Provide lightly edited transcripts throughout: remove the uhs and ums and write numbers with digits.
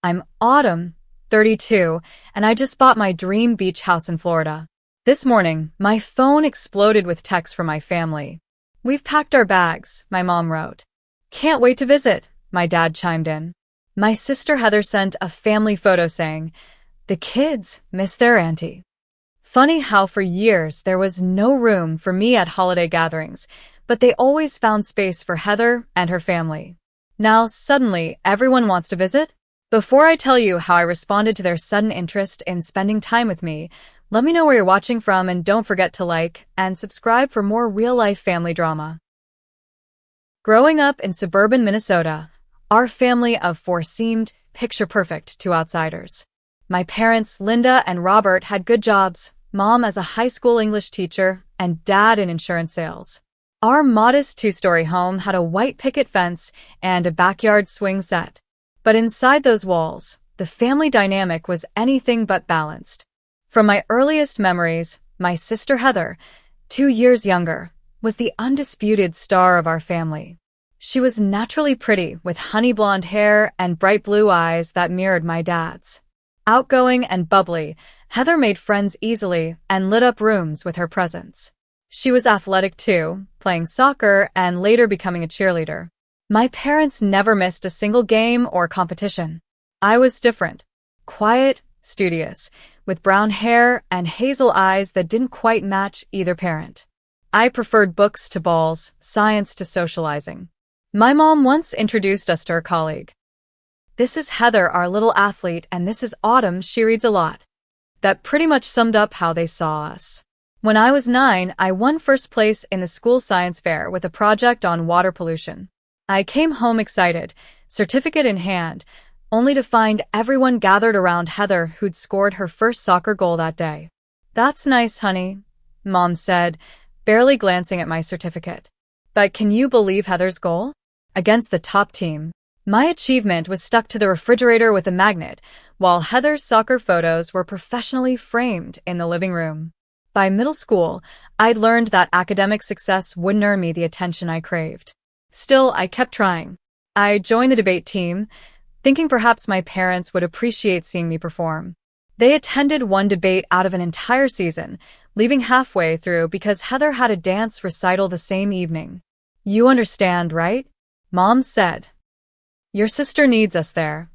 I'm Autumn, 32, and I just bought my dream beach house in Florida. This morning, my phone exploded with texts from my family. We've packed our bags, my mom wrote. Can't wait to visit, my dad chimed in. My sister Heather sent a family photo saying, the kids miss their auntie. Funny how for years there was no room for me at holiday gatherings, but they always found space for Heather and her family. Now, suddenly, everyone wants to visit? Before I tell you how I responded to their sudden interest in spending time with me, let me know where you're watching from and don't forget to like and subscribe for more real-life family drama. Growing up in suburban Minnesota, our family of four seemed picture-perfect to outsiders. My parents, Linda and Robert, had good jobs, mom as a high school English teacher and dad in insurance sales. Our modest two-story home had a white picket fence and a backyard swing set. But inside those walls, the family dynamic was anything but balanced. From my earliest memories, my sister Heather, 2 years younger, was the undisputed star of our family. She was naturally pretty with honey blonde hair and bright blue eyes that mirrored my dad's. Outgoing and bubbly, Heather made friends easily and lit up rooms with her presence. She was athletic too, playing soccer and later becoming a cheerleader. My parents never missed a single game or competition. I was different. Quiet, studious, with brown hair and hazel eyes that didn't quite match either parent. I preferred books to balls, science to socializing. My mom once introduced us to her colleague. This is Heather, our little athlete, and this is Autumn, she reads a lot. That pretty much summed up how they saw us. When I was 9, I won first place in the school science fair with a project on water pollution. I came home excited, certificate in hand, only to find everyone gathered around Heather who'd scored her first soccer goal that day. That's nice, honey, Mom said, barely glancing at my certificate. But can you believe Heather's goal? Against the top team. My achievement was stuck to the refrigerator with a magnet, while Heather's soccer photos were professionally framed in the living room. By middle school, I'd learned that academic success wouldn't earn me the attention I craved. Still, I kept trying. I joined the debate team, thinking perhaps my parents would appreciate seeing me perform. They attended one debate out of an entire season, leaving halfway through because Heather had a dance recital the same evening. You understand, right? Mom said. Your sister needs us there.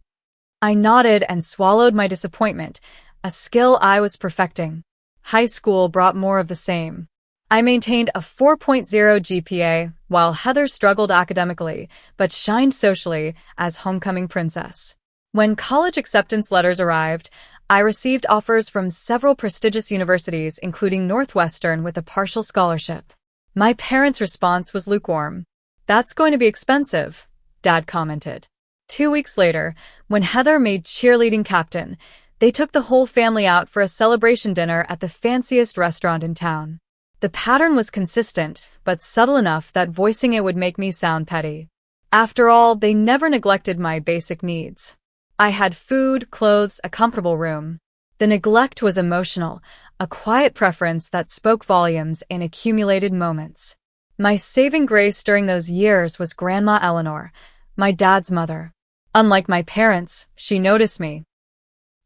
I nodded and swallowed my disappointment, a skill I was perfecting. High school brought more of the same. I maintained a 4.0 GPA, while Heather struggled academically, but shined socially as homecoming princess. When college acceptance letters arrived, I received offers from several prestigious universities, including Northwestern with a partial scholarship. My parents' response was lukewarm. That's going to be expensive, Dad commented. 2 weeks later, when Heather made cheerleading captain, they took the whole family out for a celebration dinner at the fanciest restaurant in town. The pattern was consistent, but subtle enough that voicing it would make me sound petty. After all, they never neglected my basic needs. I had food, clothes, a comfortable room. The neglect was emotional, a quiet preference that spoke volumes in accumulated moments. My saving grace during those years was Grandma Eleanor, my dad's mother. Unlike my parents, she noticed me.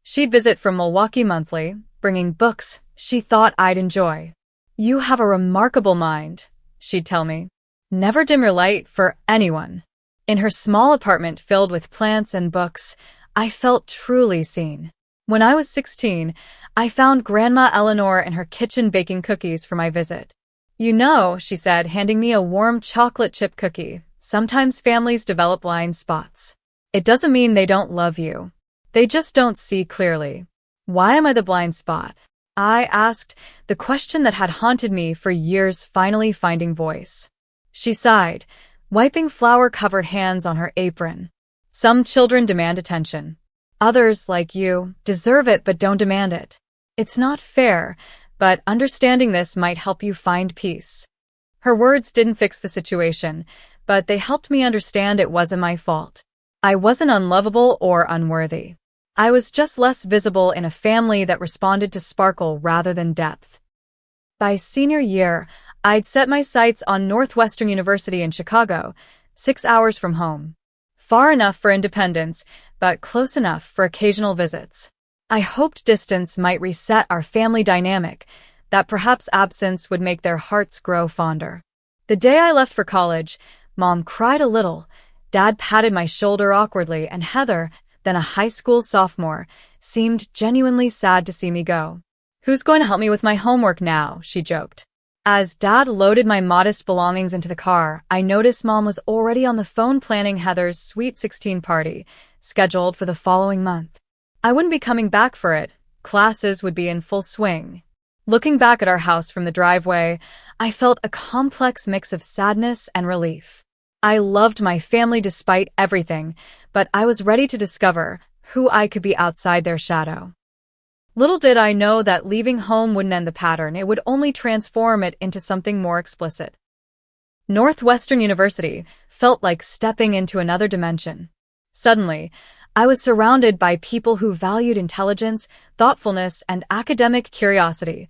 She'd visit from Milwaukee monthly, bringing books she thought I'd enjoy. You have a remarkable mind, she'd tell me. Never dim your light for anyone. In her small apartment filled with plants and books, I felt truly seen. When I was 16, I found Grandma Eleanor in her kitchen baking cookies for my visit. You know, she said, handing me a warm chocolate chip cookie, sometimes families develop blind spots. It doesn't mean they don't love you. They just don't see clearly. Why am I the blind spot? I asked, the question that had haunted me for years finally finding voice. She sighed, wiping flour-covered hands on her apron. Some children demand attention. Others, like you, deserve it but don't demand it. It's not fair, but understanding this might help you find peace. Her words didn't fix the situation, but they helped me understand it wasn't my fault. I wasn't unlovable or unworthy. I was just less visible in a family that responded to sparkle rather than depth. By senior year, I'd set my sights on Northwestern University in Chicago, 6 hours from home. Far enough for independence, but close enough for occasional visits. I hoped distance might reset our family dynamic, that perhaps absence would make their hearts grow fonder. The day I left for college, Mom cried a little, Dad patted my shoulder awkwardly, and Heather, then a high school sophomore, seemed genuinely sad to see me go. "Who's going to help me with my homework now?" she joked. As Dad loaded my modest belongings into the car, I noticed Mom was already on the phone planning Heather's Sweet 16 party, scheduled for the following month. I wouldn't be coming back for it. Classes would be in full swing. Looking back at our house from the driveway, I felt a complex mix of sadness and relief. I loved my family despite everything, but I was ready to discover who I could be outside their shadow. Little did I know that leaving home wouldn't end the pattern, it would only transform it into something more explicit. Northwestern University felt like stepping into another dimension. Suddenly, I was surrounded by people who valued intelligence, thoughtfulness, and academic curiosity,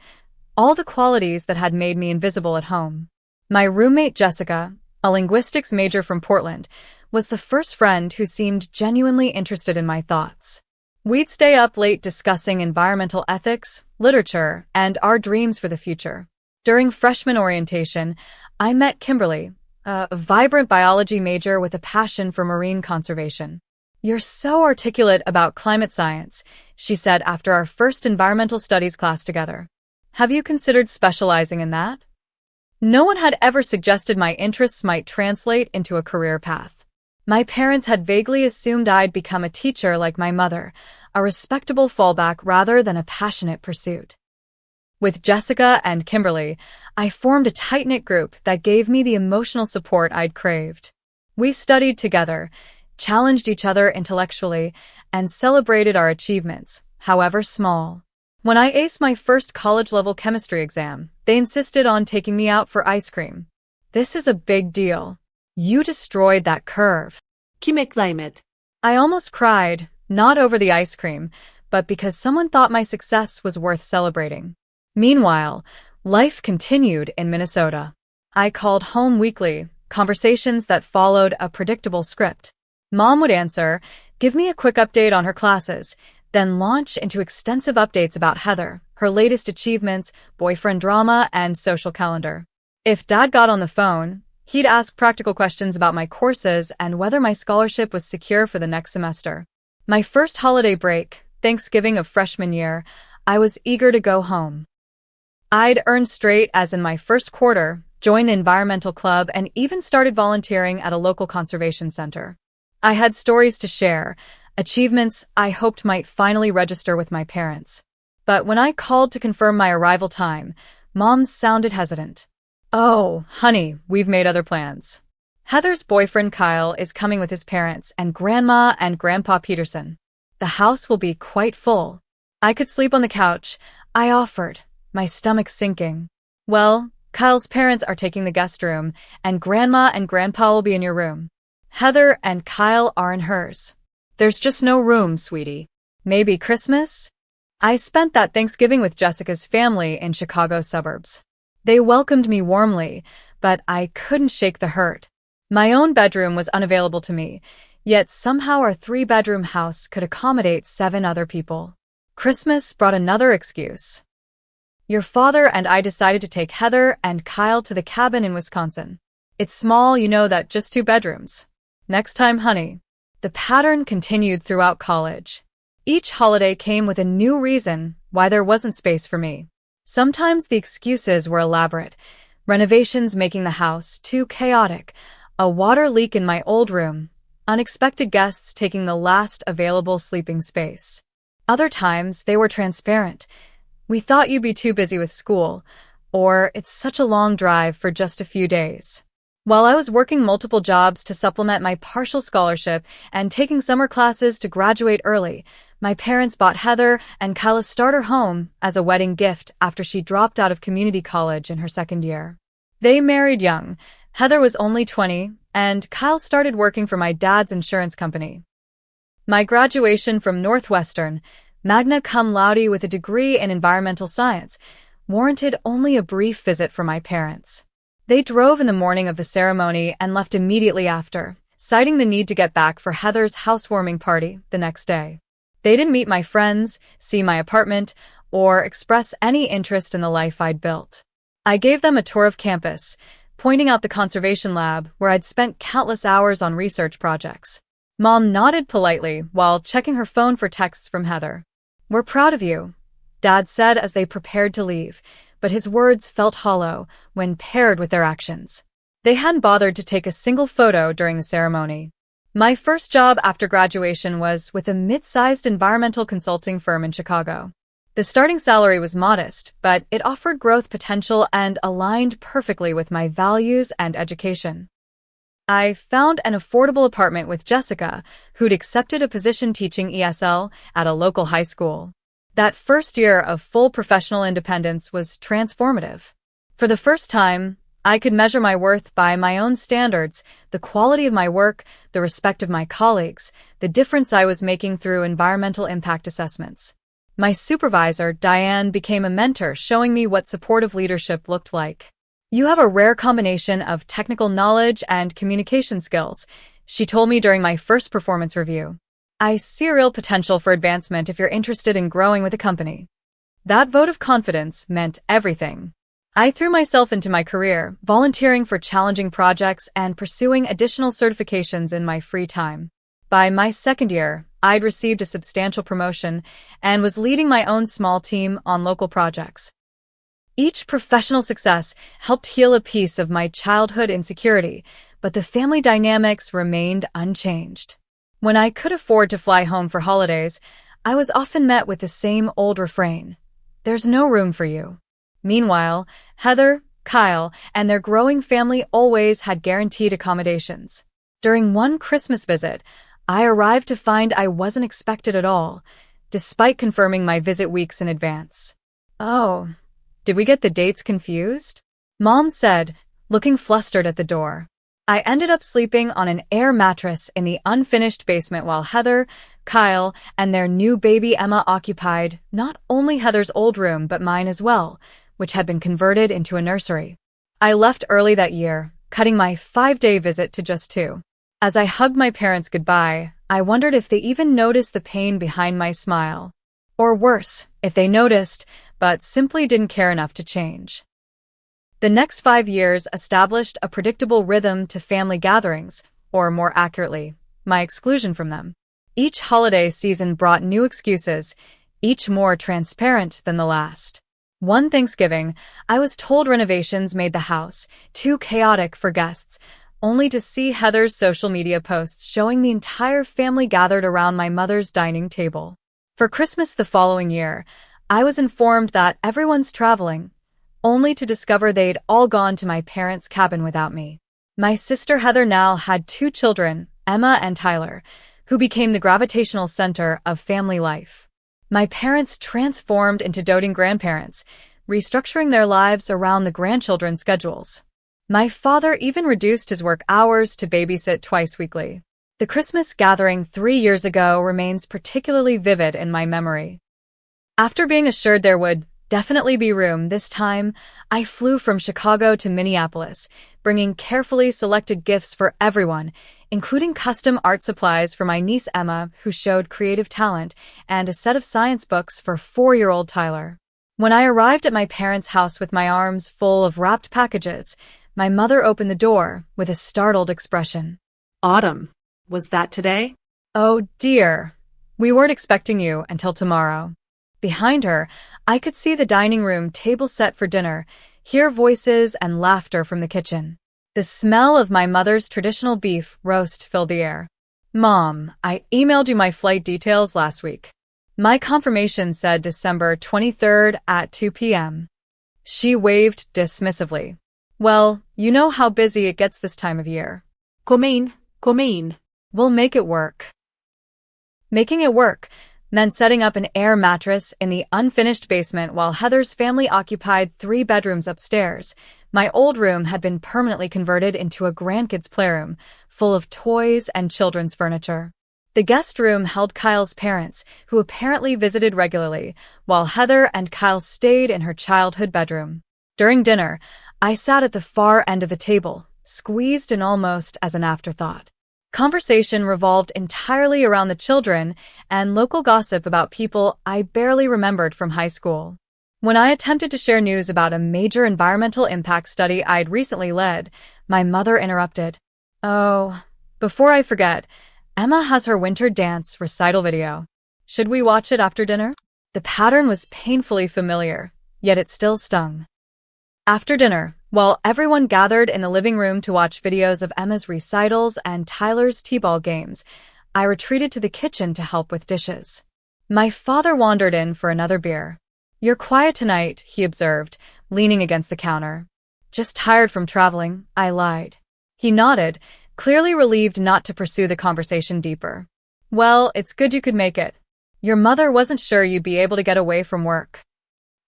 all the qualities that had made me invisible at home. My roommate Jessica, a linguistics major from Portland, was the first friend who seemed genuinely interested in my thoughts. We'd stay up late discussing environmental ethics, literature, and our dreams for the future. During freshman orientation, I met Kimberly, a vibrant biology major with a passion for marine conservation. "You're so articulate about climate science," she said after our first environmental studies class together. "Have you considered specializing in that?" No one had ever suggested my interests might translate into a career path. My parents had vaguely assumed I'd become a teacher like my mother, a respectable fallback rather than a passionate pursuit. With Jessica and Kimberly, I formed a tight-knit group that gave me the emotional support I'd craved. We studied together, challenged each other intellectually, and celebrated our achievements, however small. When I aced my first college-level chemistry exam, they insisted on taking me out for ice cream. "This is a big deal. You destroyed that curve." Kimekleimet. I almost cried, not over the ice cream, but because someone thought my success was worth celebrating. Meanwhile, life continued in Minnesota. I called home weekly, conversations that followed a predictable script. Mom would answer, give me a quick update on her classes, then launch into extensive updates about Heather, her latest achievements, boyfriend drama, and social calendar. If Dad got on the phone, he'd ask practical questions about my courses and whether my scholarship was secure for the next semester. My first holiday break, Thanksgiving of freshman year, I was eager to go home. I'd earned straight A's in my first quarter, joined the environmental club, and even started volunteering at a local conservation center. I had stories to share, achievements I hoped might finally register with my parents. But when I called to confirm my arrival time, Mom sounded hesitant. "Oh, honey, we've made other plans. Heather's boyfriend Kyle is coming with his parents and Grandma and Grandpa Peterson. The house will be quite full." I could sleep on the couch, I offered, my stomach sinking. "Well, Kyle's parents are taking the guest room, and Grandma and Grandpa will be in your room. Heather and Kyle are in hers. There's just no room, sweetie. Maybe Christmas?" I spent that Thanksgiving with Jessica's family in Chicago suburbs. They welcomed me warmly, but I couldn't shake the hurt. My own bedroom was unavailable to me, yet somehow our 3-bedroom house could accommodate 7 other people. Christmas brought another excuse. "Your father and I decided to take Heather and Kyle to the cabin in Wisconsin. It's small, you know, that just 2 bedrooms. Next time, honey." The pattern continued throughout college. Each holiday came with a new reason why there wasn't space for me. Sometimes the excuses were elaborate, renovations making the house too chaotic, a water leak in my old room, unexpected guests taking the last available sleeping space. Other times they were transparent. "We thought you'd be too busy with school," or "It's such a long drive for just a few days." While I was working multiple jobs to supplement my partial scholarship and taking summer classes to graduate early, my parents bought Heather and Kyle a starter home as a wedding gift after she dropped out of community college in her second year. They married young. Heather was only 20, and Kyle started working for my dad's insurance company. My graduation from Northwestern, magna cum laude with a degree in environmental science, warranted only a brief visit from my parents. They drove in the morning of the ceremony and left immediately after, citing the need to get back for Heather's housewarming party the next day. They didn't meet my friends, see my apartment, or express any interest in the life I'd built. I gave them a tour of campus, pointing out the conservation lab where I'd spent countless hours on research projects. Mom nodded politely while checking her phone for texts from Heather. "We're proud of you," Dad said as they prepared to leave, but his words felt hollow when paired with their actions. They hadn't bothered to take a single photo during the ceremony. My first job after graduation was with a mid-sized environmental consulting firm in Chicago. The starting salary was modest, but it offered growth potential and aligned perfectly with my values and education. I found an affordable apartment with Jessica, who'd accepted a position teaching ESL at a local high school. That first year of full professional independence was transformative. For the first time, I could measure my worth by my own standards, the quality of my work, the respect of my colleagues, the difference I was making through environmental impact assessments. My supervisor, Diane, became a mentor, showing me what supportive leadership looked like. "You have a rare combination of technical knowledge and communication skills," she told me during my first performance review. "I see a real potential for advancement if you're interested in growing with the company." That vote of confidence meant everything. I threw myself into my career, volunteering for challenging projects and pursuing additional certifications in my free time. By my second year, I'd received a substantial promotion and was leading my own small team on local projects. Each professional success helped heal a piece of my childhood insecurity, but the family dynamics remained unchanged. When I could afford to fly home for holidays, I was often met with the same old refrain: "There's no room for you." Meanwhile, Heather, Kyle, and their growing family always had guaranteed accommodations. During one Christmas visit, I arrived to find I wasn't expected at all, despite confirming my visit weeks in advance. "Oh, did we get the dates confused?" Mom said, looking flustered at the door. I ended up sleeping on an air mattress in the unfinished basement while Heather, Kyle, and their new baby Emma occupied not only Heather's old room but mine as well, which had been converted into a nursery. I left early that year, cutting my 5-day visit to just 2. As I hugged my parents goodbye, I wondered if they even noticed the pain behind my smile. Or worse, if they noticed, but simply didn't care enough to change. The next 5 years established a predictable rhythm to family gatherings, or more accurately, my exclusion from them. Each holiday season brought new excuses, each more transparent than the last. One Thanksgiving, I was told renovations made the house too chaotic for guests, only to see Heather's social media posts showing the entire family gathered around my mother's dining table. For Christmas the following year, I was informed that everyone's traveling, only to discover they'd all gone to my parents' cabin without me. My sister Heather now had 2 children, Emma and Tyler, who became the gravitational center of family life. My parents transformed into doting grandparents, restructuring their lives around the grandchildren's schedules. My father even reduced his work hours to babysit twice weekly. The Christmas gathering 3 years ago remains particularly vivid in my memory. After being assured there would definitely be room this time, I flew from Chicago to Minneapolis, bringing carefully selected gifts for everyone, including custom art supplies for my niece Emma, who showed creative talent, and a set of science books for 4-year-old Tyler. When I arrived at my parents' house with my arms full of wrapped packages, my mother opened the door with a startled expression. "Autumn, was that today?" "Oh dear, we weren't expecting you until tomorrow." Behind her, I could see the dining room table set for dinner, hear voices and laughter from the kitchen. The smell of my mother's traditional beef roast filled the air. "Mom, I emailed you my flight details last week." My confirmation said December 23rd at 2 p.m. She waved dismissively. "Well, you know how busy it gets this time of year." Come in. "We'll make it work." Making it work meant setting up an air mattress in the unfinished basement while Heather's family occupied 3 bedrooms upstairs. My old room had been permanently converted into a grandkids' playroom, full of toys and children's furniture. The guest room held Kyle's parents, who apparently visited regularly, while Heather and Kyle stayed in her childhood bedroom. During dinner, I sat at the far end of the table, squeezed in almost as an afterthought. Conversation revolved entirely around the children and local gossip about people I barely remembered from high school. When I attempted to share news about a major environmental impact study I'd recently led, my mother interrupted. Oh, before I forget, Emma has her winter dance recital video. Should we watch it after dinner? The pattern was painfully familiar, yet it still stung. After dinner, while everyone gathered in the living room to watch videos of Emma's recitals and Tyler's t-ball games, I retreated to the kitchen to help with dishes. My father wandered in for another beer. "You're quiet tonight," he observed, leaning against the counter. "Just tired from traveling," I lied. He nodded, clearly relieved not to pursue the conversation deeper. "Well, it's good you could make it. Your mother wasn't sure you'd be able to get away from work."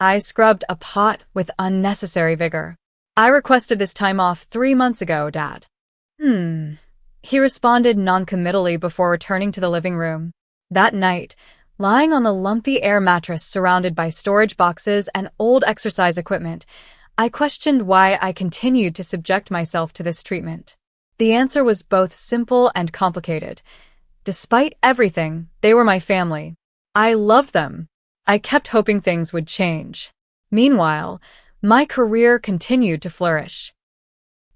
I scrubbed a pot with unnecessary vigor. "I requested this time off 3 months ago, Dad." He responded noncommittally before returning to the living room. That night, lying on the lumpy air mattress surrounded by storage boxes and old exercise equipment, I questioned why I continued to subject myself to this treatment. The answer was both simple and complicated. Despite everything, they were my family. I loved them. I kept hoping things would change. Meanwhile, my career continued to flourish.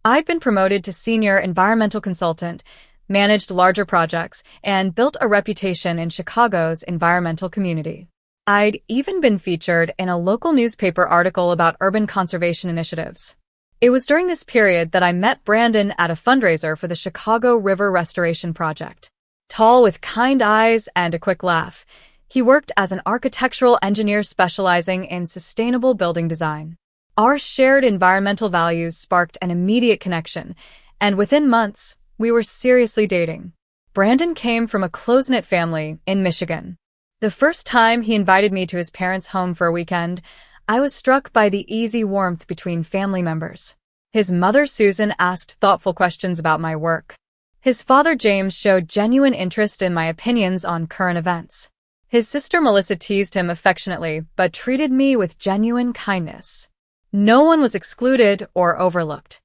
I'd been promoted to senior environmental consultant, managed larger projects, and built a reputation in Chicago's environmental community. I'd even been featured in a local newspaper article about urban conservation initiatives. It was during this period that I met Brandon at a fundraiser for the Chicago River Restoration Project. Tall with kind eyes and a quick laugh, he worked as an architectural engineer specializing in sustainable building design. Our shared environmental values sparked an immediate connection, and within months, we were seriously dating. Brandon came from a close-knit family in Michigan. The first time he invited me to his parents' home for a weekend, I was struck by the easy warmth between family members. His mother, Susan, asked thoughtful questions about my work. His father, James, showed genuine interest in my opinions on current events. His sister, Melissa, teased him affectionately, but treated me with genuine kindness. No one was excluded or overlooked.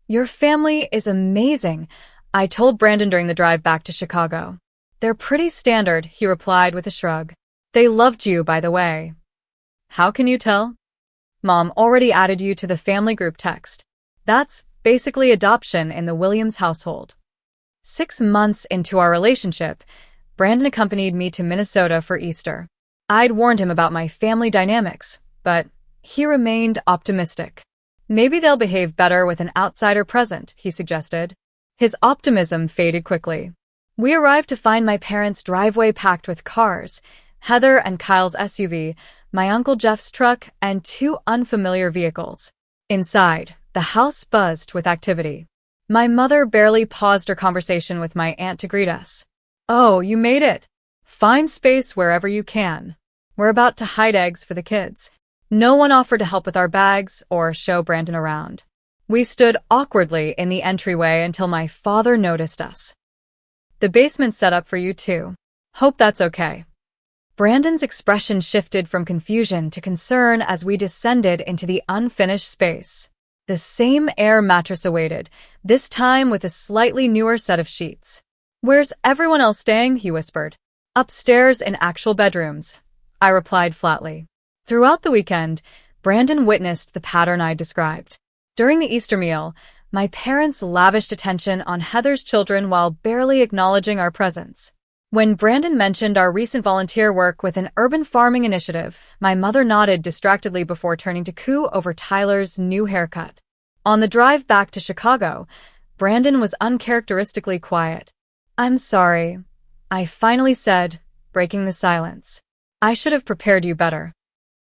"Your family is amazing," I told Brandon during the drive back to Chicago. "They're pretty standard," he replied with a shrug. "They loved you, by the way." "How can you tell?" "Mom already added you to the family group text. That's basically adoption in the Williams household." 6 months into our relationship, Brandon accompanied me to Minnesota for Easter. I'd warned him about my family dynamics, but he remained optimistic. "Maybe they'll behave better with an outsider present," he suggested. His optimism faded quickly. We arrived to find my parents' driveway packed with cars, Heather and Kyle's SUV, my Uncle Jeff's truck, and 2 unfamiliar vehicles. Inside, the house buzzed with activity. My mother barely paused her conversation with my aunt to greet us. "Oh, you made it. Find space wherever you can. We're about to hide eggs for the kids." No one offered to help with our bags or show Brandon around. We stood awkwardly in the entryway until my father noticed us. "The basement's set up for you too. Hope that's okay." Brandon's expression shifted from confusion to concern as we descended into the unfinished space. The same air mattress awaited, this time with a slightly newer set of sheets. "Where's everyone else staying?" he whispered. "Upstairs in actual bedrooms," I replied flatly. Throughout the weekend, Brandon witnessed the pattern I described. During the Easter meal, my parents lavished attention on Heather's children while barely acknowledging our presence. When Brandon mentioned our recent volunteer work with an urban farming initiative, my mother nodded distractedly before turning to coo over Tyler's new haircut. On the drive back to Chicago, Brandon was uncharacteristically quiet. "I'm sorry," I finally said, breaking the silence. "I should have prepared you better."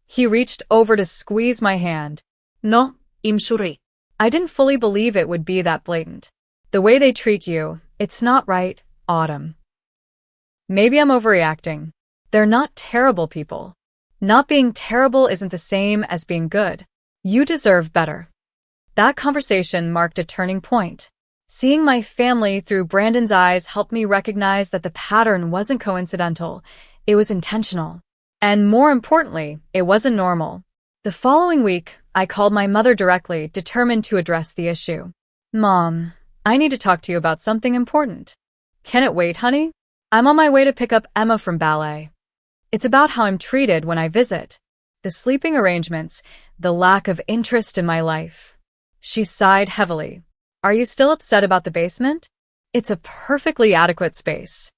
He reached over to squeeze my hand. No, I'm sorry. I didn't fully believe it would be that blatant. "The way they treat you, it's not right, Autumn." Maybe I'm overreacting. They're not terrible people. Not being terrible isn't the same as being good. You deserve better. That conversation marked a turning point. Seeing my family through Brandon's eyes helped me recognize that the pattern wasn't coincidental. It was intentional. And more importantly, it wasn't normal. The following week, I called my mother directly, determined to address the issue. "Mom, I need to talk to you about something important. Can it wait, honey? I'm on my way to pick up Emma from ballet. It's about how I'm treated when I visit. The sleeping arrangements, the lack of interest in my life. She sighed heavily. Are you still upset about the basement? It's a perfectly adequate space.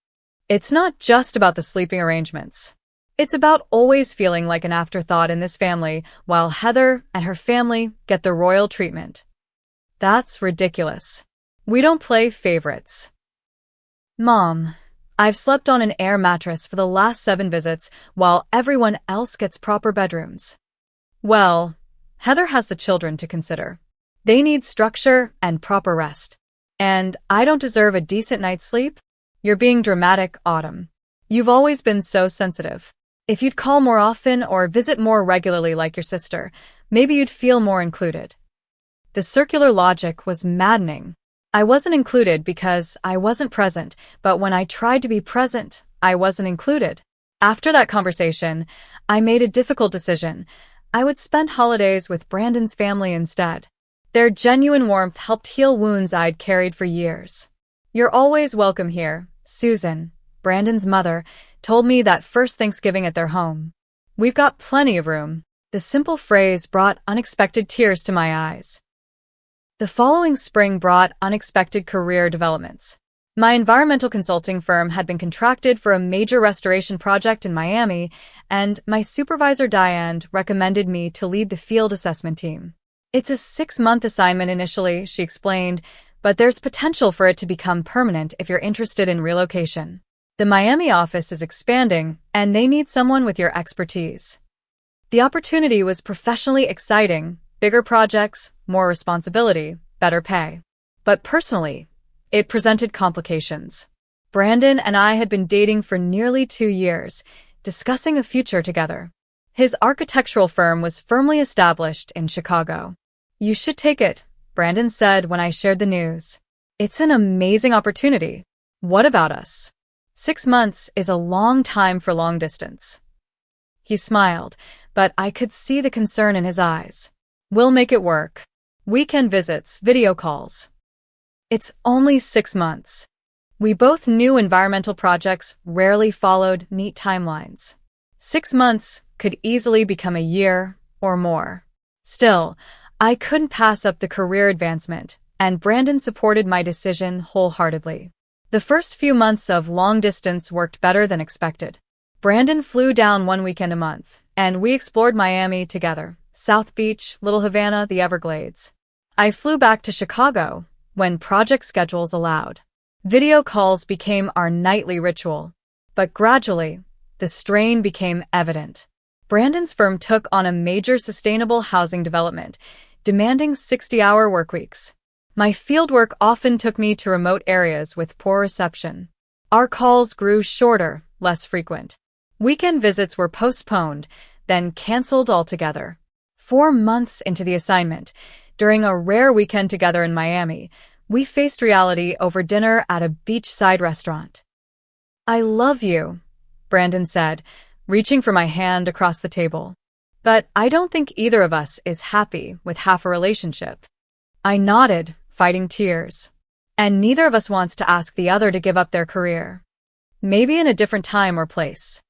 It's not just about the sleeping arrangements. It's about always feeling like an afterthought in this family, while Heather and her family get the royal treatment. That's ridiculous. We don't play favorites. Mom, I've slept on an air mattress for the last 7 visits, while everyone else gets proper bedrooms. Well, Heather has the children to consider. They need structure and proper rest. And I don't deserve a decent night's sleep? You're being dramatic, Autumn. You've always been so sensitive. If you'd call more often or visit more regularly like your sister, maybe you'd feel more included. The circular logic was maddening. I wasn't included because I wasn't present, but when I tried to be present, I wasn't included. After that conversation, I made a difficult decision. I would spend holidays with Brandon's family instead. Their genuine warmth helped heal wounds I'd carried for years. You're always welcome here, Susan, Brandon's mother, told me that first Thanksgiving at their home. We've got plenty of room. The simple phrase brought unexpected tears to my eyes. The following spring brought unexpected career developments. My environmental consulting firm had been contracted for a major restoration project in Miami, and my supervisor Diane recommended me to lead the field assessment team. It's a 6-month assignment initially, she explained, but there's potential for it to become permanent if you're interested in relocation. The Miami office is expanding, and they need someone with your expertise. The opportunity was professionally exciting, bigger projects, more responsibility, better pay. But personally, it presented complications. Brandon and I had been dating for nearly 2 years, discussing a future together. His architectural firm was firmly established in Chicago. You should take it, Brandon said when I shared the news. It's an amazing opportunity. What about us? 6 months is a long time for long distance. He smiled, but I could see the concern in his eyes. We'll make it work. Weekend visits, video calls. It's only 6 months. We both knew environmental projects rarely followed neat timelines. 6 months could easily become a year or more. Still, I couldn't pass up the career advancement, and Brandon supported my decision wholeheartedly. The first few months of long distance worked better than expected. Brandon flew down 1 weekend a month, and we explored Miami together, South Beach, Little Havana, the Everglades. I flew back to Chicago when project schedules allowed. Video calls became our nightly ritual. But gradually, the strain became evident. Brandon's firm took on a major sustainable housing development, demanding 60-hour workweeks. My fieldwork often took me to remote areas with poor reception. Our calls grew shorter, less frequent. Weekend visits were postponed, then canceled altogether. 4 months into the assignment, during a rare weekend together in Miami, we faced reality over dinner at a beachside restaurant. I love you, Brandon said, reaching for my hand across the table. But I don't think either of us is happy with half a relationship. I nodded, fighting tears. And neither of us wants to ask the other to give up their career. Maybe in a different time or place.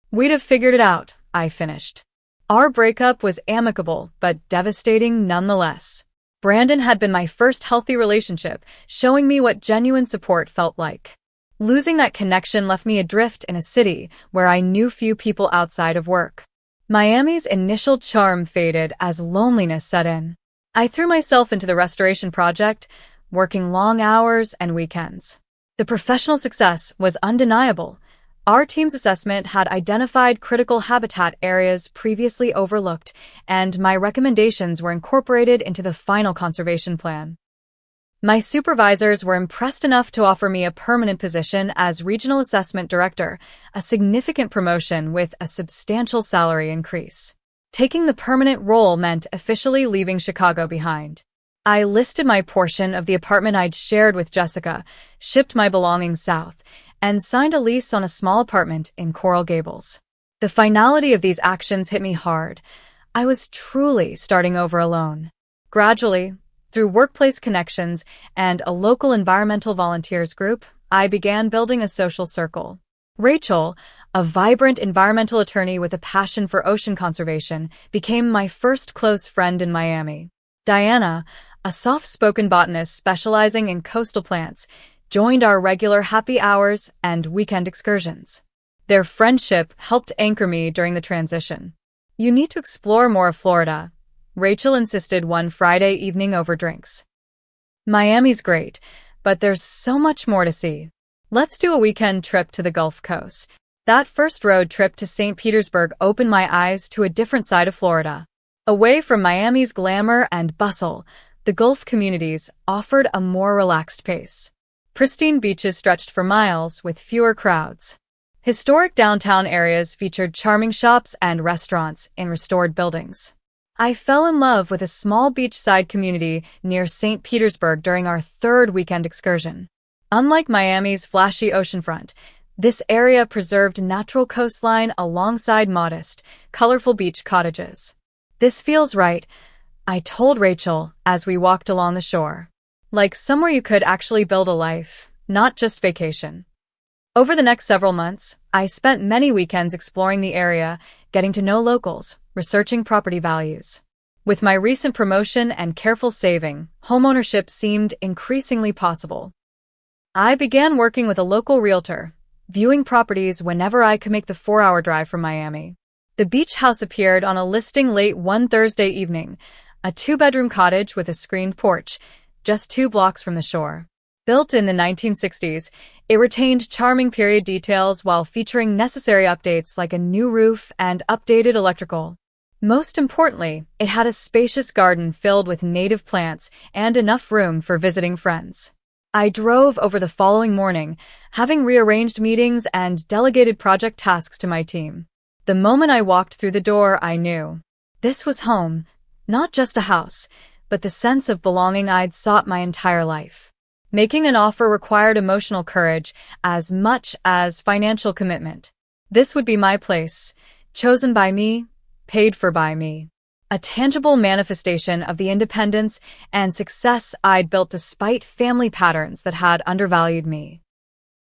We'd have figured it out, I finished. Our breakup was amicable, but devastating nonetheless. Brandon had been my first healthy relationship, showing me what genuine support felt like. Losing that connection left me adrift in a city where I knew few people outside of work. Miami's initial charm faded as loneliness set in. I threw myself into the restoration project, working long hours and weekends. The professional success was undeniable. Our team's assessment had identified critical habitat areas previously overlooked, and my recommendations were incorporated into the final conservation plan. My supervisors were impressed enough to offer me a permanent position as Regional Assessment Director, a significant promotion with a substantial salary increase. Taking the permanent role meant officially leaving Chicago behind. I listed my portion of the apartment I'd shared with Jessica, shipped my belongings south, and signed a lease on a small apartment in Coral Gables. The finality of these actions hit me hard. I was truly starting over alone. Gradually, Through workplace connections and a local environmental volunteers group, I began building a social circle. Rachel, a vibrant environmental attorney with a passion for ocean conservation, became my first close friend in Miami. Diana, a soft-spoken botanist specializing in coastal plants, joined our regular happy hours and weekend excursions. Their friendship helped anchor me during the transition. "You need to explore more of Florida," Rachel insisted one Friday evening over drinks. "Miami's great, but there's so much more to see. Let's do a weekend trip to the Gulf Coast." That first road trip to St. Petersburg opened my eyes to a different side of Florida. Away from Miami's glamour and bustle, the Gulf communities offered a more relaxed pace. Pristine beaches stretched for miles with fewer crowds. Historic downtown areas featured charming shops and restaurants in restored buildings. I fell in love with a small beachside community near St. Petersburg during our third weekend excursion. Unlike Miami's flashy oceanfront, this area preserved natural coastline alongside modest, colorful beach cottages. "This feels right," I told Rachel as we walked along the shore. "Like somewhere you could actually build a life, not just vacation." Over the next several months, I spent many weekends exploring the area, getting to know locals, researching property values. With my recent promotion and careful saving, homeownership seemed increasingly possible. I began working with a local realtor, viewing properties whenever I could make the 4-hour drive from Miami. The beach house appeared on a listing late one Thursday evening, a 2-bedroom cottage with a screened porch, just 2 blocks from the shore. Built in the 1960s, it retained charming period details while featuring necessary updates like a new roof and updated electrical. Most importantly, it had a spacious garden filled with native plants and enough room for visiting friends. I drove over the following morning, having rearranged meetings and delegated project tasks to my team. The moment I walked through the door, I knew. This was home, not just a house, but the sense of belonging I'd sought my entire life. Making an offer required emotional courage as much as financial commitment. This would be my place, chosen by me, paid for by me. A tangible manifestation of the independence and success I'd built despite family patterns that had undervalued me.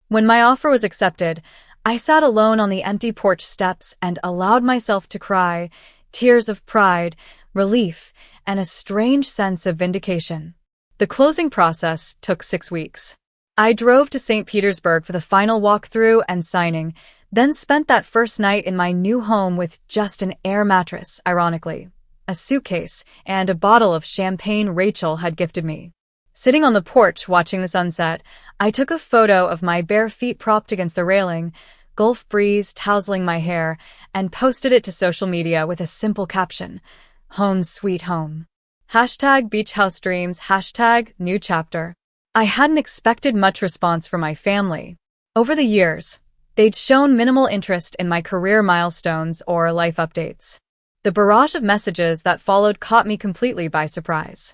When my offer was accepted, I sat alone on the empty porch steps and allowed myself to cry, tears of pride, relief, and a strange sense of vindication. The closing process took 6 weeks. I drove to St. Petersburg for the final walkthrough and signing, then spent that first night in my new home with just an air mattress, ironically, a suitcase, and a bottle of champagne Rachel had gifted me. Sitting on the porch watching the sunset, I took a photo of my bare feet propped against the railing, Gulf breeze tousling my hair, and posted it to social media with a simple caption, "Home sweet home." #BeachHouseDreams, #NewChapter. I hadn't expected much response from my family. Over the years, they'd shown minimal interest in my career milestones or life updates. The barrage of messages that followed caught me completely by surprise.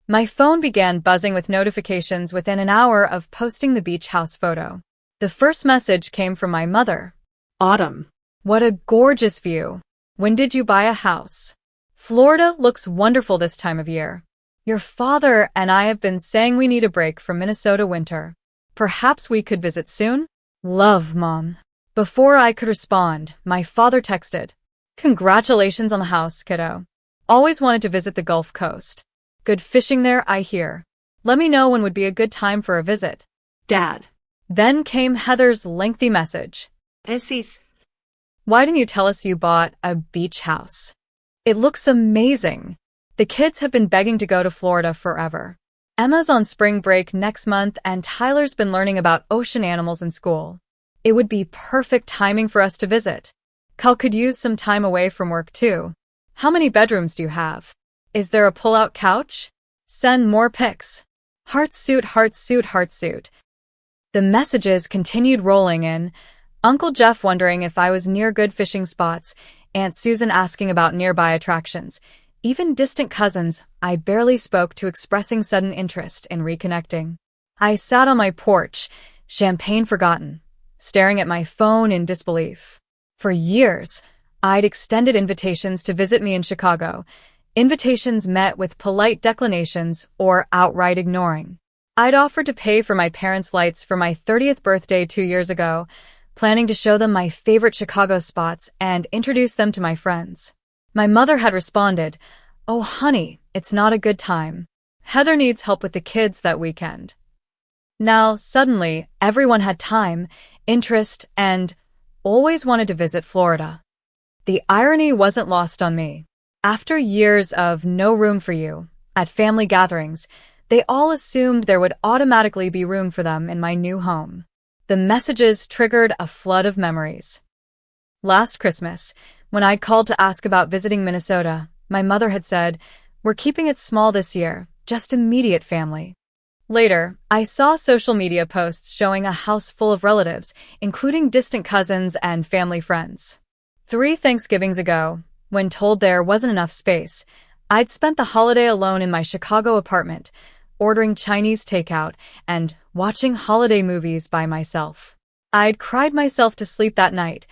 My phone began buzzing with notifications within an hour of posting the beach house photo. The first message came from my mother. Autumn. "What a gorgeous view. When did you buy a house? Florida looks wonderful this time of year. Your father and I have been saying we need a break from Minnesota winter. Perhaps we could visit soon? Love, Mom." Before I could respond, my father texted, "Congratulations on the house, kiddo. Always wanted to visit the Gulf Coast. Good fishing there, I hear. Let me know when would be a good time for a visit." Dad. Then came Heather's lengthy message. Precis. "Why didn't you tell us you bought a beach house? It looks amazing. The kids have been begging to go to Florida forever. Emma's on spring break next month and Tyler's been learning about ocean animals in school. It would be perfect timing for us to visit. Cal could use some time away from work too. How many bedrooms do you have? Is there a pull-out couch? Send more pics. Heartsuit, heartsuit, heartsuit." The messages continued rolling in. Uncle Jeff wondering if I was near good fishing spots, Aunt Susan asking about nearby attractions, even distant cousins I barely spoke to expressing sudden interest in reconnecting. I sat on my porch, champagne forgotten, staring at my phone in disbelief. For years, I'd extended invitations to visit me in Chicago, Invitations met with polite declinations or outright ignoring. I'd offered to pay for my parents' lights for my 30th birthday 2 years ago, planning to show them my favorite Chicago spots and introduce them to my friends. My mother had responded, "Oh, honey, it's not a good time. Heather needs help with the kids that weekend." Now, suddenly, everyone had time, interest, and always wanted to visit Florida. The irony wasn't lost on me. After years of no room for you at family gatherings, they all assumed there would automatically be room for them in my new home. The messages triggered a flood of memories. Last Christmas, when I called to ask about visiting Minnesota, my mother had said, "We're keeping it small this year, just immediate family." Later, I saw social media posts showing a house full of relatives, including distant cousins and family friends. 3 Thanksgivings ago, when told there wasn't enough space, I'd spent the holiday alone in my Chicago apartment, ordering Chinese takeout and watching holiday movies by myself. I'd cried myself to sleep that night,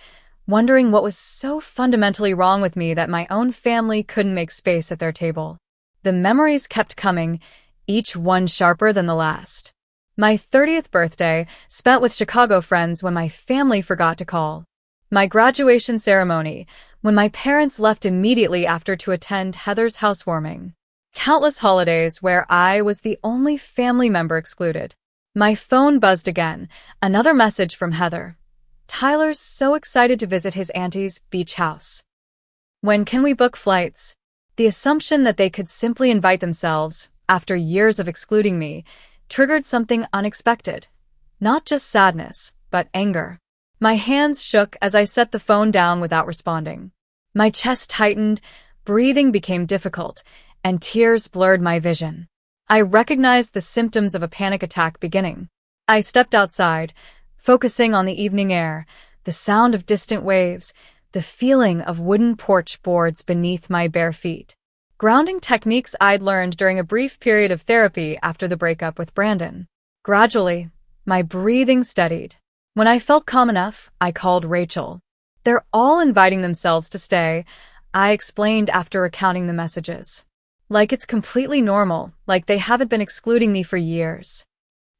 wondering what was so fundamentally wrong with me that my own family couldn't make space at their table. The memories kept coming, each one sharper than the last. My 30th birthday, spent with Chicago friends when my family forgot to call. My graduation ceremony, when my parents left immediately after to attend Heather's housewarming. Countless holidays where I was the only family member excluded. My phone buzzed again, another message from Heather. "Tyler's so excited to visit his auntie's beach house. When can we book flights?" The assumption that they could simply invite themselves, after years of excluding me, triggered something unexpected. Not just sadness, but anger. My hands shook as I set the phone down without responding. My chest tightened, breathing became difficult, and tears blurred my vision. I recognized the symptoms of a panic attack beginning. I stepped outside, focusing on the evening air, the sound of distant waves, the feeling of wooden porch boards beneath my bare feet. Grounding techniques I'd learned during a brief period of therapy after the breakup with Brandon. Gradually, my breathing steadied. When I felt calm enough, I called Rachel. "They're all inviting themselves to stay," I explained after recounting the messages. "Like it's completely normal, like they haven't been excluding me for years."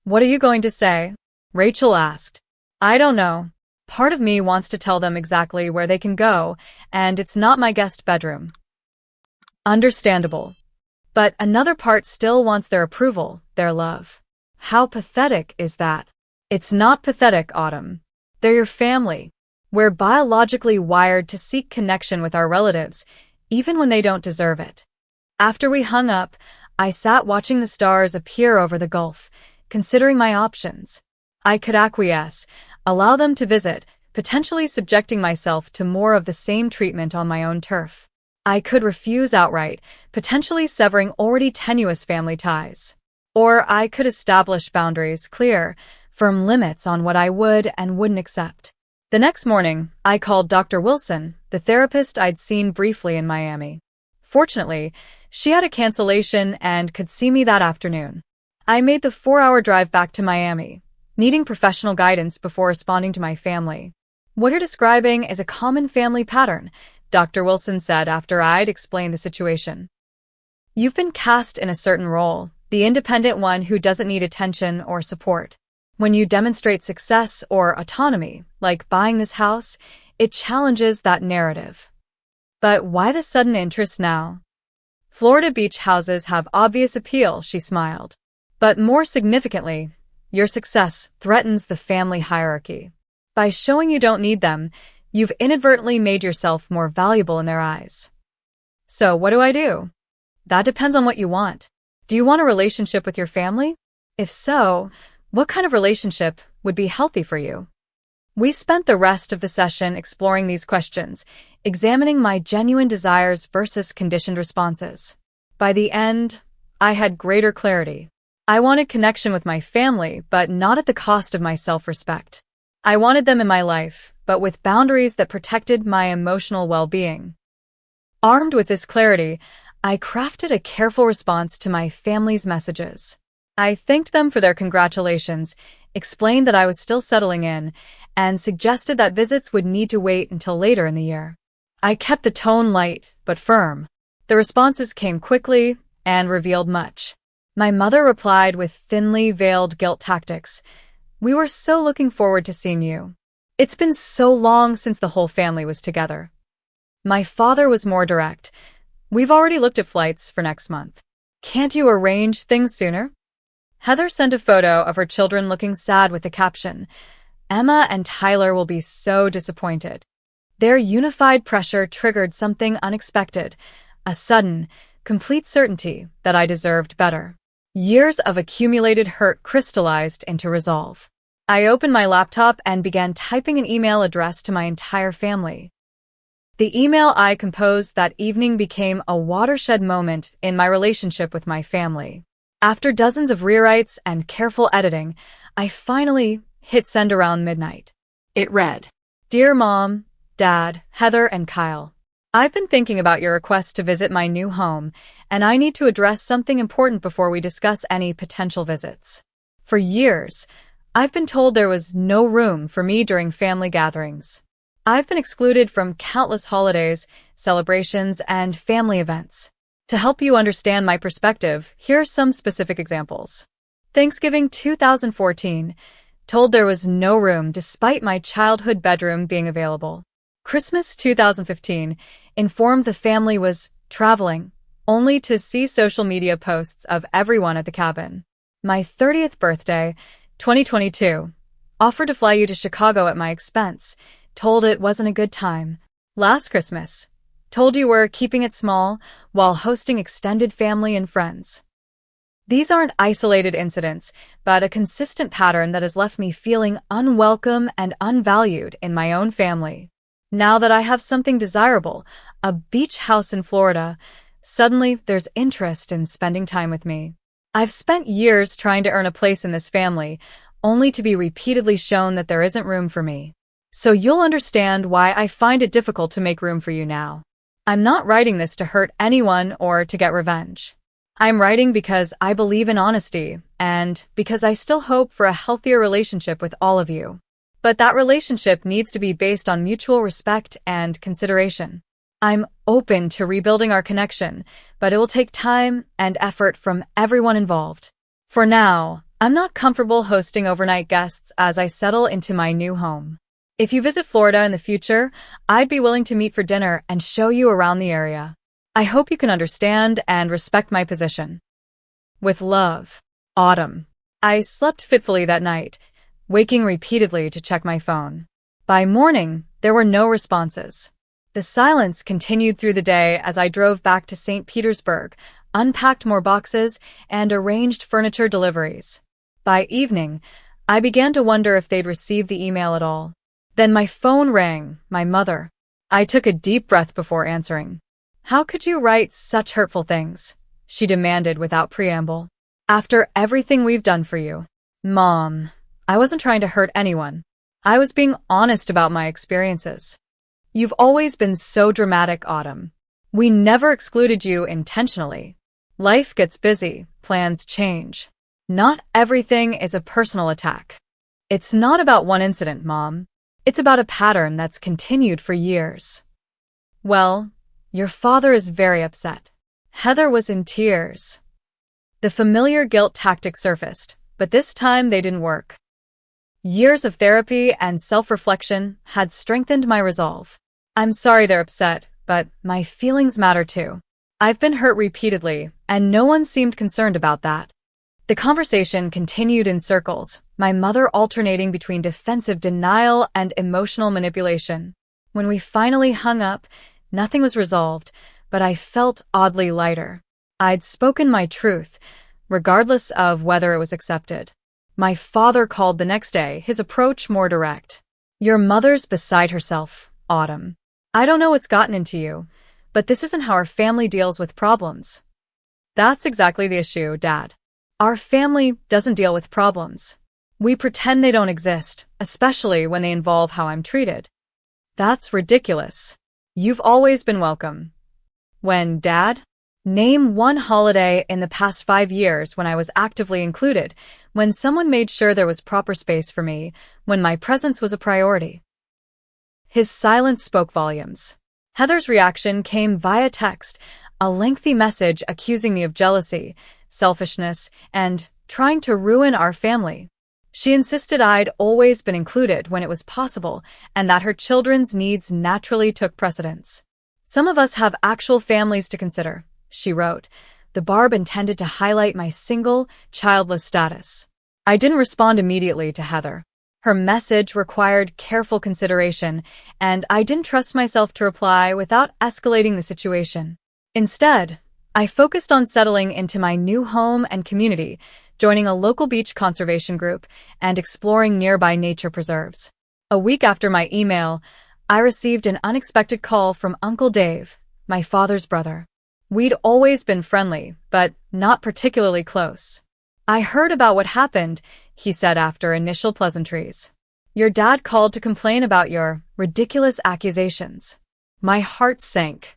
"What are you going to say?" Rachel asked. "I don't know. Part of me wants to tell them exactly where they can go, and it's not my guest bedroom." Understandable. But another part still wants their approval, their love. How pathetic is that? It's not pathetic, Autumn. They're your family. We're biologically wired to seek connection with our relatives, even when they don't deserve it. After we hung up, I sat watching the stars appear over the Gulf, considering my options. I could acquiesce, allow them to visit, potentially subjecting myself to more of the same treatment on my own turf. I could refuse outright, potentially severing already tenuous family ties. Or I could establish boundaries, clear, firm limits on what I would and wouldn't accept. The next morning, I called Dr. Wilson, the therapist I'd seen briefly in Miami. Fortunately, she had a cancellation and could see me that afternoon. I made the 4-hour drive back to Miami, needing professional guidance before responding to my family. "What you're describing is a common family pattern," Dr. Wilson said after I'd explained the situation. "You've been cast in a certain role, the independent one who doesn't need attention or support. When you demonstrate success or autonomy, like buying this house, it challenges that narrative." "But why the sudden interest now?" "Florida beach houses have obvious appeal," she smiled. "But more significantly, your success threatens the family hierarchy. By showing you don't need them, you've inadvertently made yourself more valuable in their eyes." "So what do I do?" "That depends on what you want. Do you want a relationship with your family? If so, what kind of relationship would be healthy for you?" We spent the rest of the session exploring these questions, examining my genuine desires versus conditioned responses. By the end, I had greater clarity. I wanted connection with my family, but not at the cost of my self-respect. I wanted them in my life, but with boundaries that protected my emotional well-being. Armed with this clarity, I crafted a careful response to my family's messages. I thanked them for their congratulations, explained that I was still settling in, and suggested that visits would need to wait until later in the year. I kept the tone light, but firm. The responses came quickly and revealed much. My mother replied with thinly veiled guilt tactics. "We were so looking forward to seeing you. It's been so long since the whole family was together." My father was more direct. "We've already looked at flights for next month. Can't you arrange things sooner?" Heather sent a photo of her children looking sad with the caption, "Emma and Tyler will be so disappointed." Their unified pressure triggered something unexpected, a sudden, complete certainty that I deserved better. Years of accumulated hurt crystallized into resolve. I opened my laptop and began typing an email addressed to my entire family. The email I composed that evening became a watershed moment in my relationship with my family. After dozens of rewrites and careful editing, I finally hit send around midnight. It read, "Dear Mom, Dad, Heather, and Kyle, I've been thinking about your request to visit my new home, and I need to address something important before we discuss any potential visits. For years, I've been told there was no room for me during family gatherings. I've been excluded from countless holidays, celebrations, and family events. To help you understand my perspective, here are some specific examples. Thanksgiving 2014, told there was no room despite my childhood bedroom being available. Christmas 2015, informed the family was traveling, only to see social media posts of everyone at the cabin. My 30th birthday, 2022, offered to fly you to Chicago at my expense, told it wasn't a good time. Last Christmas, told you we're keeping it small while hosting extended family and friends." These aren't isolated incidents, but a consistent pattern that has left me feeling unwelcome and unvalued in my own family. Now that I have something desirable, a beach house in Florida, suddenly there's interest in spending time with me. I've spent years trying to earn a place in this family, only to be repeatedly shown that there isn't room for me. So you'll understand why I find it difficult to make room for you now. I'm not writing this to hurt anyone or to get revenge. I'm writing because I believe in honesty and because I still hope for a healthier relationship with all of you. But that relationship needs to be based on mutual respect and consideration. I'm open to rebuilding our connection, but it will take time and effort from everyone involved. For now, I'm not comfortable hosting overnight guests as I settle into my new home. If you visit Florida in the future, I'd be willing to meet for dinner and show you around the area. I hope you can understand and respect my position. With love, Autumn. I slept fitfully that night, waking repeatedly to check my phone. By morning, there were no responses. The silence continued through the day as I drove back to St. Petersburg, unpacked more boxes, and arranged furniture deliveries. By evening, I began to wonder if they'd received the email at all. Then my phone rang, my mother. I took a deep breath before answering. "How could you write such hurtful things?" she demanded without preamble. "After everything we've done for you." "Mom, I wasn't trying to hurt anyone. I was being honest about my experiences. You've always been so dramatic, Autumn. We never excluded you intentionally. Life gets busy, plans change. Not everything is a personal attack. It's not about one incident, Mom. It's about a pattern that's continued for years." "Well, your father is very upset." Heather was in tears. The familiar guilt tactic surfaced, but this time they didn't work. Years of therapy and self-reflection had strengthened my resolve. "I'm sorry they're upset, but my feelings matter too. I've been hurt repeatedly, and no one seemed concerned about that." The conversation continued in circles, my mother alternating between defensive denial and emotional manipulation. When we finally hung up, nothing was resolved, but I felt oddly lighter. I'd spoken my truth, regardless of whether it was accepted. My father called the next day, his approach more direct. "Your mother's beside herself, Autumn. I don't know what's gotten into you, but this isn't how our family deals with problems." "That's exactly the issue, Dad. Our family doesn't deal with problems. We pretend they don't exist, especially when they involve how I'm treated." "That's ridiculous. You've always been welcome." "When, Dad?" "Name one holiday in the past 5 years when I was actively included, when someone made sure there was proper space for me, when my presence was a priority." His silence spoke volumes. Heather's reaction came via text. a lengthy message accusing me of jealousy, selfishness, and trying to ruin our family. She insisted I'd always been included when it was possible and that her children's needs naturally took precedence. Some of us have actual families to consider, she wrote. The barb intended to highlight my single, childless status. I didn't respond immediately to Heather. Her message required careful consideration, and I didn't trust myself to reply without escalating the situation. Instead, I focused on settling into my new home and community, joining a local beach conservation group, and exploring nearby nature preserves. A week after my email, I received an unexpected call from Uncle Dave, my father's brother. We'd always been friendly, but not particularly close. I heard about what happened, he said after initial pleasantries. Your dad called to complain about your ridiculous accusations. My heart sank.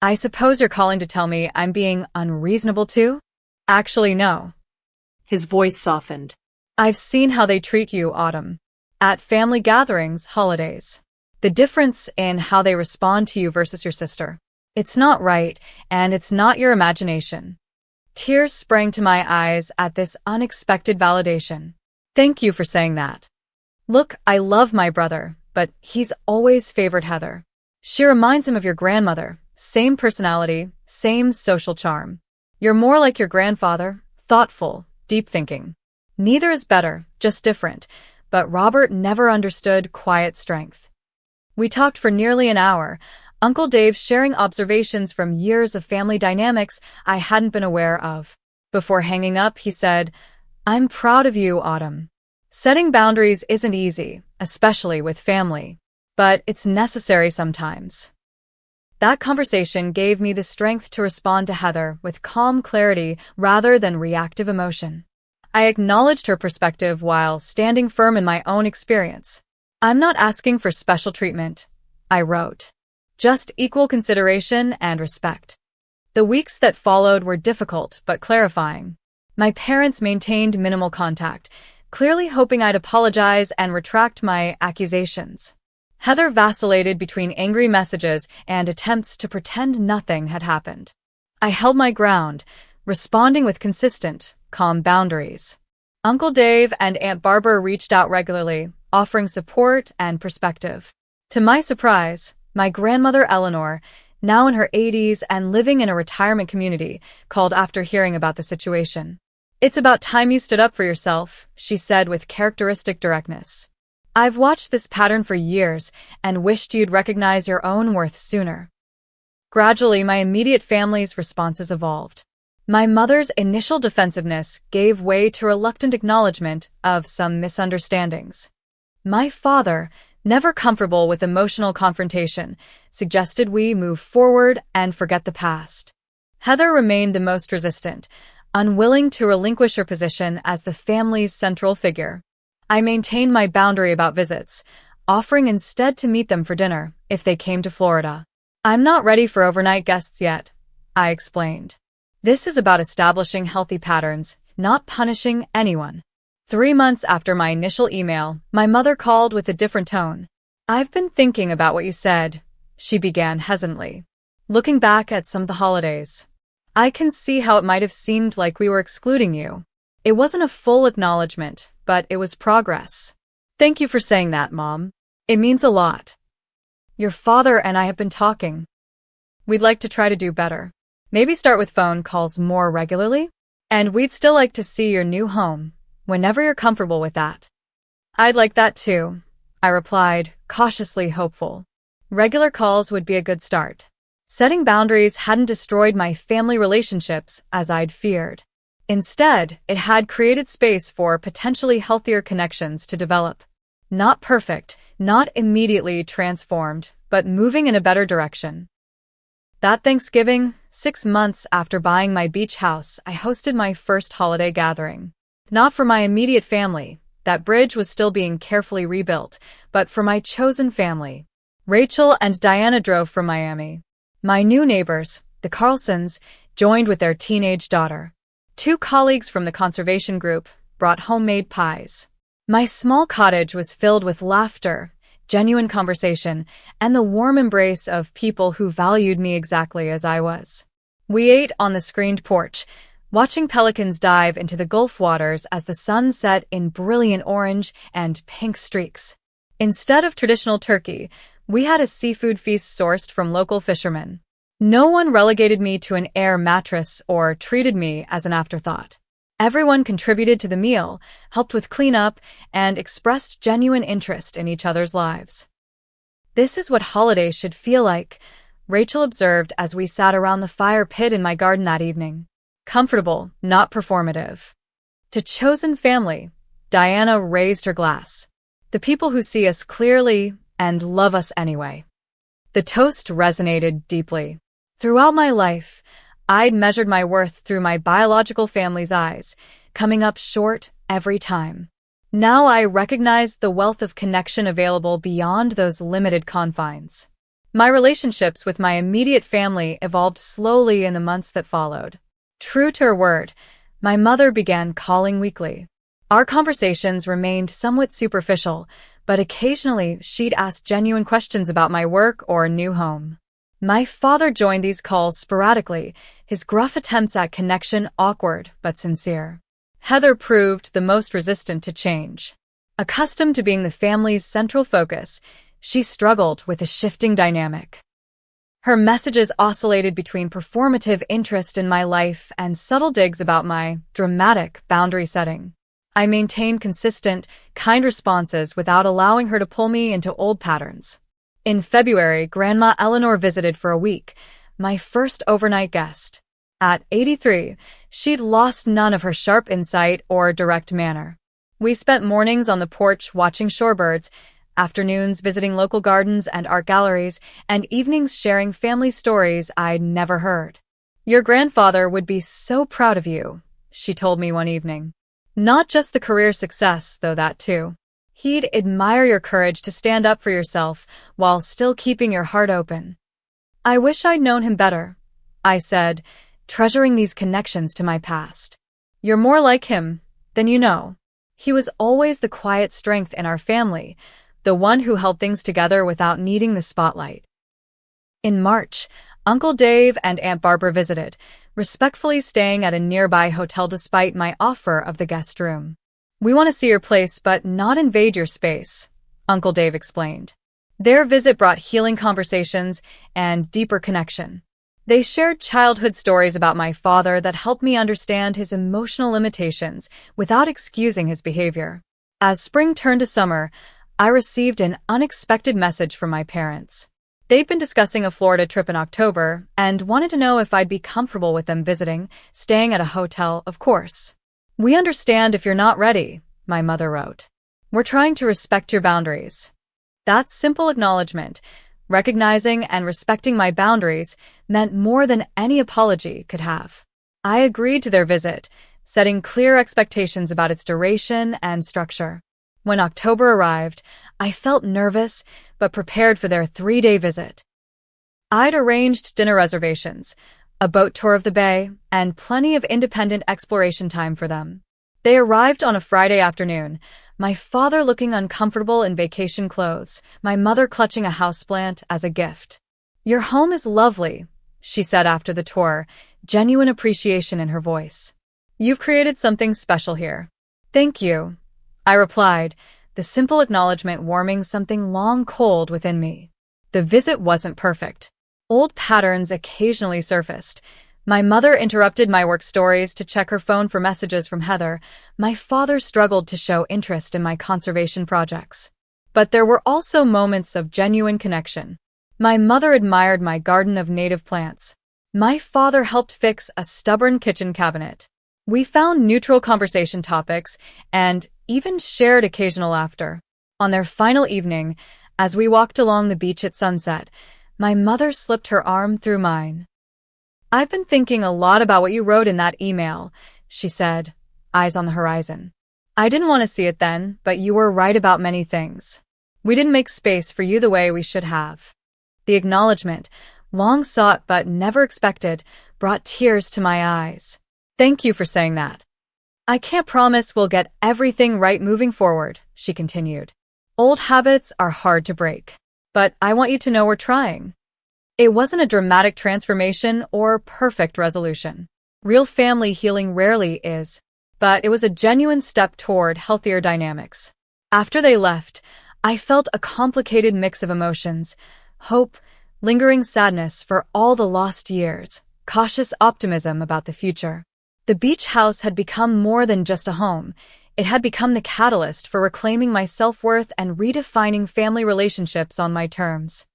I suppose you're calling to tell me I'm being unreasonable too? Actually, no. His voice softened. I've seen how they treat you, Autumn. At family gatherings, holidays. The difference in how they respond to you versus your sister. It's not right, and it's not your imagination. Tears sprang to my eyes at this unexpected validation. Thank you for saying that. Look, I love my brother, but he's always favored Heather. She reminds him of your grandmother, same personality, same social charm. You're more like your grandfather, thoughtful, deep thinking. Neither is better, just different, but Robert never understood quiet strength. We talked for nearly an hour, Uncle Dave sharing observations from years of family dynamics I hadn't been aware of. Before hanging up, he said, I'm proud of you, Autumn. Setting boundaries isn't easy, especially with family, but it's necessary sometimes. That conversation gave me the strength to respond to Heather with calm clarity rather than reactive emotion. I acknowledged her perspective while standing firm in my own experience. I'm not asking for special treatment, I wrote. Just equal consideration and respect. The weeks that followed were difficult but clarifying. My parents maintained minimal contact, clearly hoping I'd apologize and retract my accusations. Heather vacillated between angry messages and attempts to pretend nothing had happened. I held my ground, responding with consistent, calm boundaries. Uncle Dave and Aunt Barbara reached out regularly, offering support and perspective. To my surprise, my grandmother Eleanor, now in her 80s and living in a retirement community, called after hearing about the situation. It's about time you stood up for yourself, she said with characteristic directness. I've watched this pattern for years and wished you'd recognize your own worth sooner. Gradually, my immediate family's responses evolved. My mother's initial defensiveness gave way to reluctant acknowledgement of some misunderstandings. My father, never comfortable with emotional confrontation, suggested we move forward and forget the past. Heather remained the most resistant, unwilling to relinquish her position as the family's central figure. I maintained my boundary about visits, offering instead to meet them for dinner if they came to Florida. I'm not ready for overnight guests yet, I explained. This is about establishing healthy patterns, not punishing anyone. 3 months after my initial email, my mother called with a different tone. I've been thinking about what you said, she began hesitantly. Looking back at some of the holidays, I can see how it might have seemed like we were excluding you. It wasn't a full acknowledgement, but it was progress. Thank you for saying that, Mom. It means a lot. Your father and I have been talking. We'd like to try to do better. Maybe start with phone calls more regularly? And we'd still like to see your new home, whenever you're comfortable with that. I'd like that too, I replied, cautiously hopeful. Regular calls would be a good start. Setting boundaries hadn't destroyed my family relationships as I'd feared. Instead, it had created space for potentially healthier connections to develop. Not perfect, not immediately transformed, but moving in a better direction. That Thanksgiving, 6 months after buying my beach house, I hosted my first holiday gathering. Not for my immediate family, that bridge was still being carefully rebuilt, but for my chosen family. Rachel and Diana drove from Miami. My new neighbors, the Carlsons, joined with their teenage daughter. 2 colleagues from the conservation group brought homemade pies. My small cottage was filled with laughter, genuine conversation, and the warm embrace of people who valued me exactly as I was. We ate on the screened porch, watching pelicans dive into the Gulf waters as the sun set in brilliant orange and pink streaks. Instead of traditional turkey, we had a seafood feast sourced from local fishermen. No one relegated me to an air mattress or treated me as an afterthought. Everyone contributed to the meal, helped with cleanup, and expressed genuine interest in each other's lives. "This is what holidays should feel like," Rachel observed as we sat around the fire pit in my garden that evening. "Comfortable, not performative." To chosen family, Diana raised her glass. "The people who see us clearly and love us anyway." The toast resonated deeply. Throughout my life, I'd measured my worth through my biological family's eyes, coming up short every time. Now I recognized the wealth of connection available beyond those limited confines. My relationships with my immediate family evolved slowly in the months that followed. True to her word, my mother began calling weekly. Our conversations remained somewhat superficial, but occasionally she'd ask genuine questions about my work or new home. My father joined these calls sporadically, his gruff attempts at connection awkward but sincere. Heather proved the most resistant to change. Accustomed to being the family's central focus, she struggled with the shifting dynamic. Her messages oscillated between performative interest in my life and subtle digs about my dramatic boundary setting. I maintained consistent, kind responses without allowing her to pull me into old patterns. In February, Grandma Eleanor visited for a week, my first overnight guest. At 83, she'd lost none of her sharp insight or direct manner. We spent mornings on the porch watching shorebirds, afternoons visiting local gardens and art galleries, and evenings sharing family stories I'd never heard. "Your grandfather would be so proud of you," she told me one evening. "Not just the career success, though that too. He'd admire your courage to stand up for yourself while still keeping your heart open." "I wish I'd known him better," I said, treasuring these connections to my past. "You're more like him than you know." He was always the quiet strength in our family, the one who held things together without needing the spotlight. In March, Uncle Dave and Aunt Barbara visited, respectfully staying at a nearby hotel despite my offer of the guest room. "We want to see your place but not invade your space," Uncle Dave explained. Their visit brought healing conversations and deeper connection. They shared childhood stories about my father that helped me understand his emotional limitations without excusing his behavior. As spring turned to summer, I received an unexpected message from my parents. They'd been discussing a Florida trip in October and wanted to know if I'd be comfortable with them visiting, staying at a hotel, of course. "We understand if you're not ready," my mother wrote. "We're trying to respect your boundaries." That simple acknowledgement, recognizing and respecting my boundaries, meant more than any apology could have. I agreed to their visit, setting clear expectations about its duration and structure. When October arrived, I felt nervous but prepared for their 3-day visit. I'd arranged dinner reservations, a boat tour of the bay, and plenty of independent exploration time for them. They arrived on a Friday afternoon, my father looking uncomfortable in vacation clothes, my mother clutching a houseplant as a gift. "Your home is lovely," she said after the tour, genuine appreciation in her voice. "You've created something special here." "Thank you," I replied, the simple acknowledgement warming something long cold within me. The visit wasn't perfect. Old patterns occasionally surfaced. My mother interrupted my work stories to check her phone for messages from Heather. My father struggled to show interest in my conservation projects. But there were also moments of genuine connection. My mother admired my garden of native plants. My father helped fix a stubborn kitchen cabinet. We found neutral conversation topics and even shared occasional laughter. On their final evening, as we walked along the beach at sunset, my mother slipped her arm through mine. "I've been thinking a lot about what you wrote in that email," she said, eyes on the horizon. "I didn't want to see it then, but you were right about many things. We didn't make space for you the way we should have." The acknowledgement, long sought but never expected, brought tears to my eyes. "Thank you for saying that. I can't promise we'll get everything right moving forward," she continued. "Old habits are hard to break. But I want you to know we're trying." It wasn't a dramatic transformation or perfect resolution. Real family healing rarely is, but it was a genuine step toward healthier dynamics. After they left, I felt a complicated mix of emotions: hope, lingering sadness for all the lost years, cautious optimism about the future. The beach house had become more than just a home. It had become the catalyst for reclaiming my self-worth and redefining family relationships on my terms.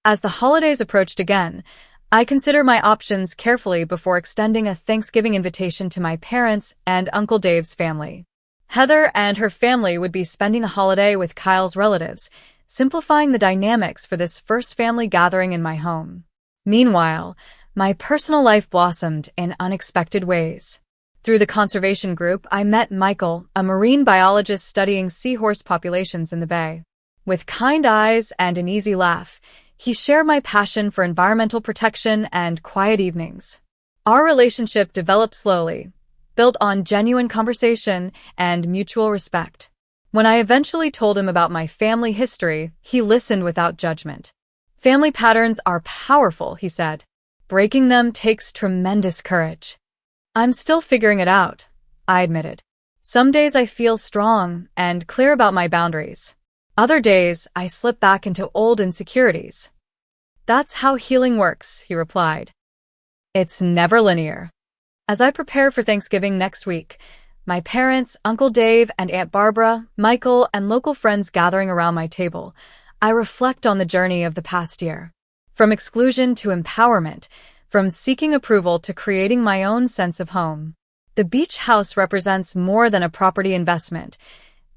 As the holidays approached again, I considered my options carefully before extending a Thanksgiving invitation to my parents and Uncle Dave's family. Heather and her family would be spending a holiday with Kyle's relatives, simplifying the dynamics for this first family gathering in my home. Meanwhile, my personal life blossomed in unexpected ways. Through the conservation group, I met Michael, a marine biologist studying seahorse populations in the bay. With kind eyes and an easy laugh, he shared my passion for environmental protection and quiet evenings. Our relationship developed slowly, built on genuine conversation and mutual respect. When I eventually told him about my family history, he listened without judgment. "Family patterns are powerful," he said. "Breaking them takes tremendous courage." "I'm still figuring it out," I admitted. "Some days I feel strong and clear about my boundaries. Other days, I slip back into old insecurities." "That's how healing works," he replied. "It's never linear." As I prepare for Thanksgiving next week, my parents, Uncle Dave and Aunt Barbara, Michael, and local friends gathering around my table, I reflect on the journey of the past year. From exclusion to empowerment, from seeking approval to creating my own sense of home. The beach house represents more than a property investment.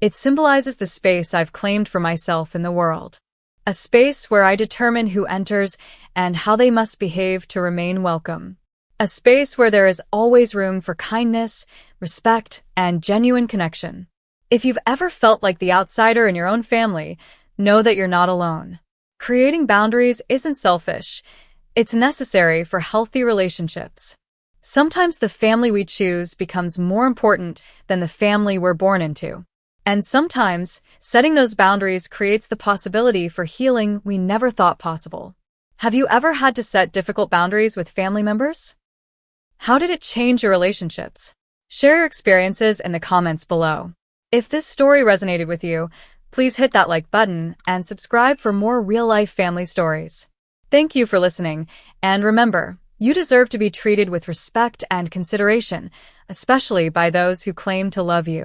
It symbolizes the space I've claimed for myself in the world. A space where I determine who enters and how they must behave to remain welcome. A space where there is always room for kindness, respect, and genuine connection. If you've ever felt like the outsider in your own family, know that you're not alone. Creating boundaries isn't selfish. It's necessary for healthy relationships. Sometimes the family we choose becomes more important than the family we're born into. And sometimes, setting those boundaries creates the possibility for healing we never thought possible. Have you ever had to set difficult boundaries with family members? How did it change your relationships? Share your experiences in the comments below. If this story resonated with you, please hit that like button and subscribe for more real-life family stories. Thank you for listening, and remember, you deserve to be treated with respect and consideration, especially by those who claim to love you.